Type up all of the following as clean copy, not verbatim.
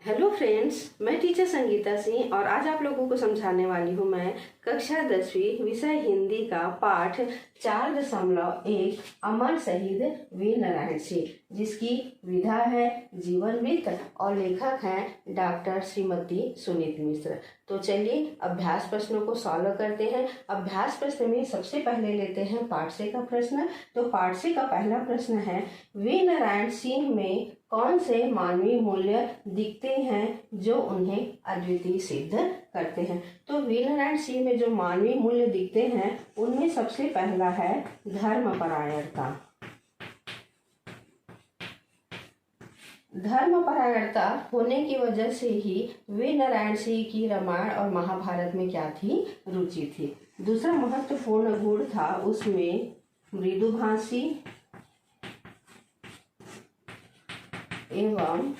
Hello friends, मैं teacher Sangeeta Singh और आज आप लोगों को समझाने वाली हूँ मैं कक्षा 10वीं विषय हिंदी का पाठ 4.1 अमर शहीद वीर नारायण सिंह, जिसकी विधा है जीवन वृत्त और लेखक हैं डॉक्टर श्रीमती सुनीत मिश्र। तो चलिए अभ्यास प्रश्नों को सॉल्व करते हैं। अभ्यास प्रश्न में सबसे पहले लेते हैं पाठ से का प्रश्न। तो पाठ से का पहला प्रश्न है, वीर नारायण सिंह में कौन से मानवीय मूल्य दिखते हैं जो उन्हें अद्वितीय सिद्ध करते हैं। तो वीर नारायण सिंह में जो मानवीय मूल्य दिखते हैं उनमें सबसे पहला है धर्मपरायणता। धर्मपरायणता होने की वजह से ही वीर नारायण सिंह की रामायण और महाभारत में क्या थी, रुचि थी। दूसरा महत्वपूर्ण गुण था उसमें मृदुभाषी एवं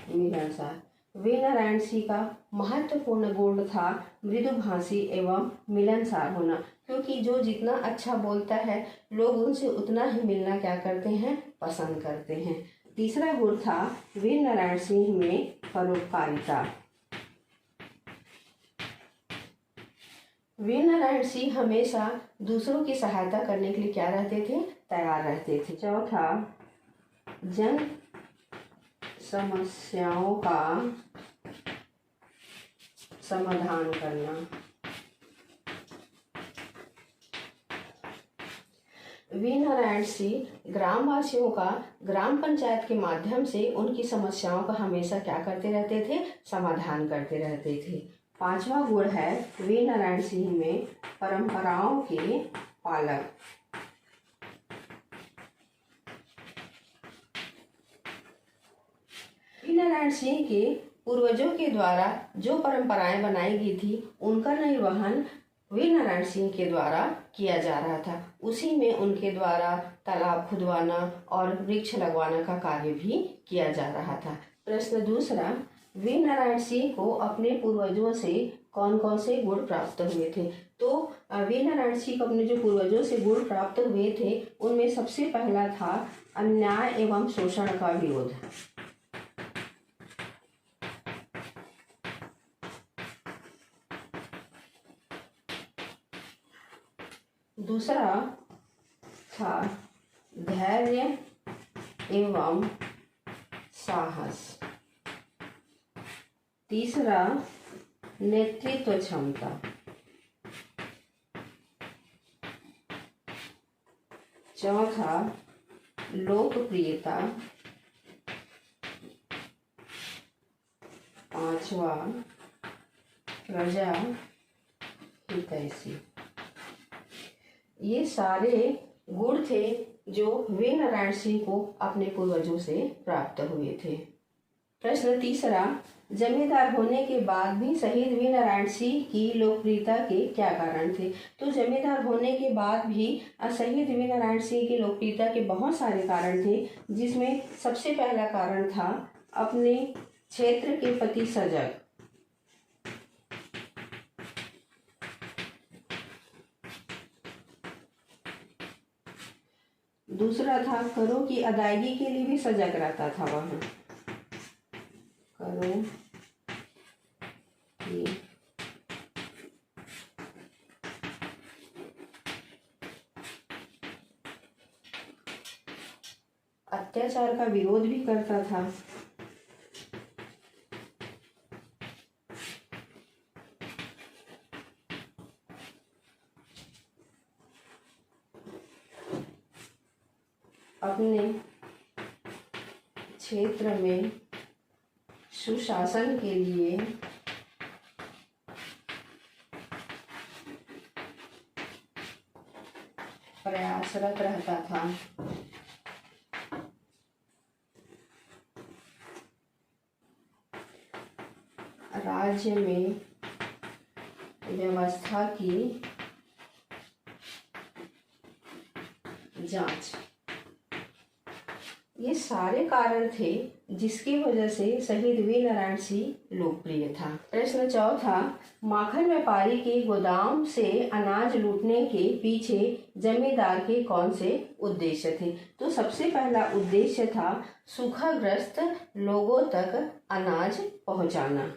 मिलनसार। वीर नारायण सिंह का महत्वपूर्ण गुण था मृदुभाषी एवं मिलनसार होना, क्योंकि जो जितना अच्छा बोलता है लोग उनसे उतना ही मिलना क्या करते हैं, पसंद करते हैं। तीसरा गुण था वीर नारायण सिंह में परोपकारिता। वीर नारायण सिंह हमेशा दूसरों की सहायता करने के लिए क्या रहते थे, तैयार रहते थे। चौथा, जन समस्याओं का समाधान करना। वीर नारायण सिंह ग्रामवासियों का ग्राम पंचायत के माध्यम से उनकी समस्याओं का हमेशा क्या करते रहते थे, समाधान करते रहते थे। पांचवा गुण है वीर नारायण सिंह में परंपराओं के पालक। वीर नारायण सिंह के पूर्वजों के द्वारा जो परंपराएं बनाई गई थी उनका निर्वहन वीर नारायण सिंह के द्वारा किया जा रहा था। उसी में उनके द्वारा तालाब खुदवाना और वृक्ष लगवाना का कार्य भी किया जा रहा था। प्रश्न दूसरा, वीर नारायण सिंह को अपने पूर्वजों से कौन कौन से गुण प्राप्त हुए थे। तो वीर नारायण सिंह को अपने जो पूर्वजों से गुण प्राप्त हुए थे उनमें सबसे पहला था अन्याय एवं शोषण का विरोध। दूसरा था धैर्य एवं साहस। तीसरा नेतृत्व क्षमता। चौथा लोकप्रियता। पांचवा प्रजा हितैषी। ये सारे गुण थे जो वीर नारायण सिंह को अपने पूर्वजों से प्राप्त हुए थे। प्रश्न तीसरा, जमींदार होने के बाद भी शहीद वीर नारायण सिंह की लोकप्रियता के क्या कारण थे। तो जमींदार होने के बाद भी शहीद वीर नारायण सिंह की लोकप्रियता के बहुत सारे कारण थे, जिसमें सबसे पहला कारण था अपने क्षेत्र के प्रति सजग। दूसरा था करों की अदायगी के लिए भी सजग रहता था वह। करों की अत्याचार का विरोध भी करता था। अपने क्षेत्र में सुशासन के लिए प्रयासरत रहता था। राज्य में व्यवस्था की जांच ये सारे कारण थे जिसकी वजह से शहीद वीर नारायण सिंह लोकप्रिय था। प्रश्न चौथा, माखन व्यापारी के गोदाम से अनाज लूटने के पीछे जमींदार के कौन से उद्देश्य थे? तो सबसे पहला उद्देश्य था सूखाग्रस्त लोगों तक अनाज पहुंचाना।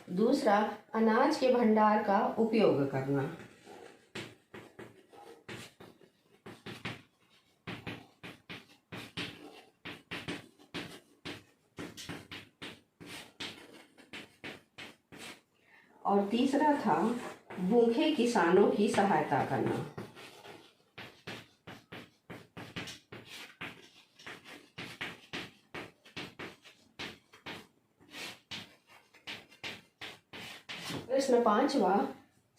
दूसरा, अनाज के भंडार का उपयोग करना। और तीसरा था भूखे किसानों की सहायता करना। प्रश्न पांचवा,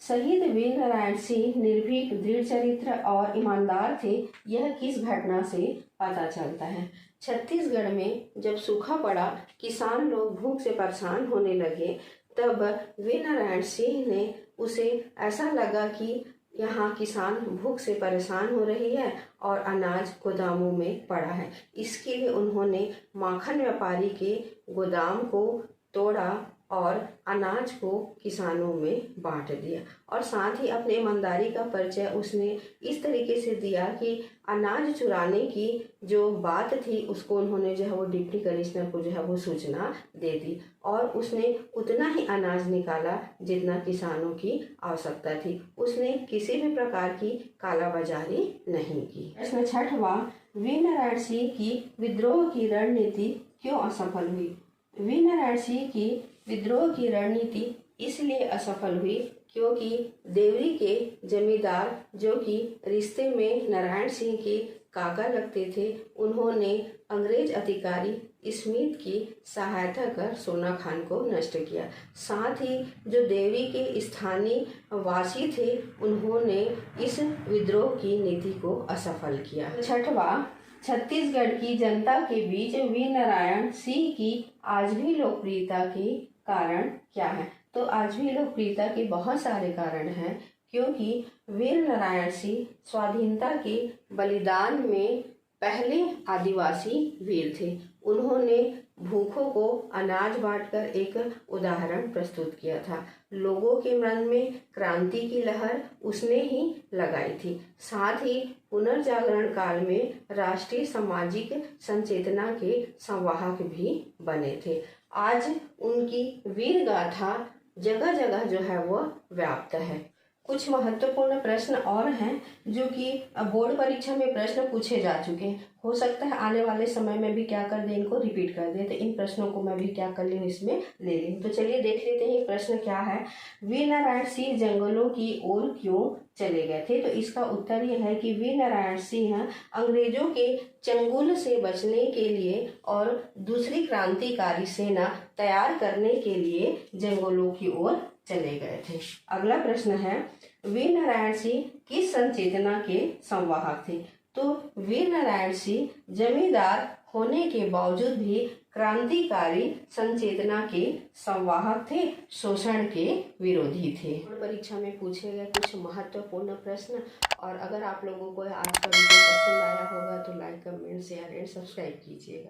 शहीद वीर नारायण सिंह निर्भीक, दृढ़ चरित्र और ईमानदार थे, यह किस घटना से पता चलता है? छत्तीसगढ़ में जब सूखा पड़ा, किसान लोग भूख से परेशान होने लगे, तब वीर नारायण सिंह ने उसे ऐसा लगा कि यहाँ किसान भूख से परेशान हो रही है और अनाज गोदामों में पड़ा है। इसके लिए उन्होंने माखन व्यापारी के गोदाम को तोड़ा और अनाज को किसानों में बांट दिया। और साथ ही अपने ईमानदारी का परिचय उसने इस तरीके से दिया कि अनाज चुराने की जो बात थी उसको उन्होंने जो है वो डिप्टी कमिश्नर को जो है वो सूचना दे दी और उसने उतना ही अनाज निकाला जितना किसानों की आवश्यकता थी। उसने किसी भी प्रकार की कालाबाजारी नहीं की। प्रश्न छठवां, वीर नारायण सिंह की विद्रोह की रणनीति क्यों असफल हुई? वीर नारायण सिंह की विद्रोह की रणनीति इसलिए असफल हुई क्योंकि देवरी के जमींदार, जो कि रिश्ते में नारायण सिंह के काका लगते थे, उन्होंने अंग्रेज अधिकारी स्मिथ की सहायता कर सोना खान को नष्ट किया। साथ ही जो देवरी के स्थानीय वासी थे, उन्होंने इस विद्रोह की नीति को असफल किया। छठवां, छत्तीसगढ़ की जनता के बीच वीर नारायण सिंह की आज भी लोकप्रियता के कारण क्या है? तो आज भी लोकप्रियता के बहुत सारे कारण हैं, क्योंकि वीर नारायण सिंह स्वाधीनता के बलिदान में पहले आदिवासी वीर थे। उन्होंने भूखों को अनाज बांटकर एक उदाहरण प्रस्तुत किया था। लोगों के मन में क्रांति की लहर उसने ही लगाई थी। साथ ही पुनर्जागरण काल में राष्ट्रीय सामाजिक संचेतना के संवाहक भी बने थे। आज उनकी वीर गाथा जगह जगह जो है वो व्याप्त है। कुछ महत्वपूर्ण प्रश्न और हैं जो कि बोर्ड परीक्षा में प्रश्न पूछे जा चुके हैं। हो सकता है आने वाले समय में भी क्या कर दें, इनको रिपीट कर दें। तो इन प्रश्नों को मैं भी क्या कर लूँ, इसमें ले लूँ। तो चलिए देख लेते हैं प्रश्न क्या है। वीर नारायण सिंह जंगलों की ओर क्यों चले गए थे? तो इसका उत्तर यह है कि वीर नारायण सिंह अंग्रेजों के चंगुल से बचने के लिए और दूसरी क्रांतिकारी सेना तैयार करने के लिए जंगलों की ओर चले गए थे। अगला प्रश्न है, वीर नारायण सिंह किस संचेतना के संवाहक थे? तो वीर नारायण सिंह जमींदार होने के बावजूद भी क्रांतिकारी संचेतना के संवाहक थे, शोषण के विरोधी थे। परीक्षा में पूछे गए कुछ महत्वपूर्ण प्रश्न। और अगर आप लोगों को आज का वीडियो पसंद आया होगा तो like, comment, share and subscribe कीजिएगा।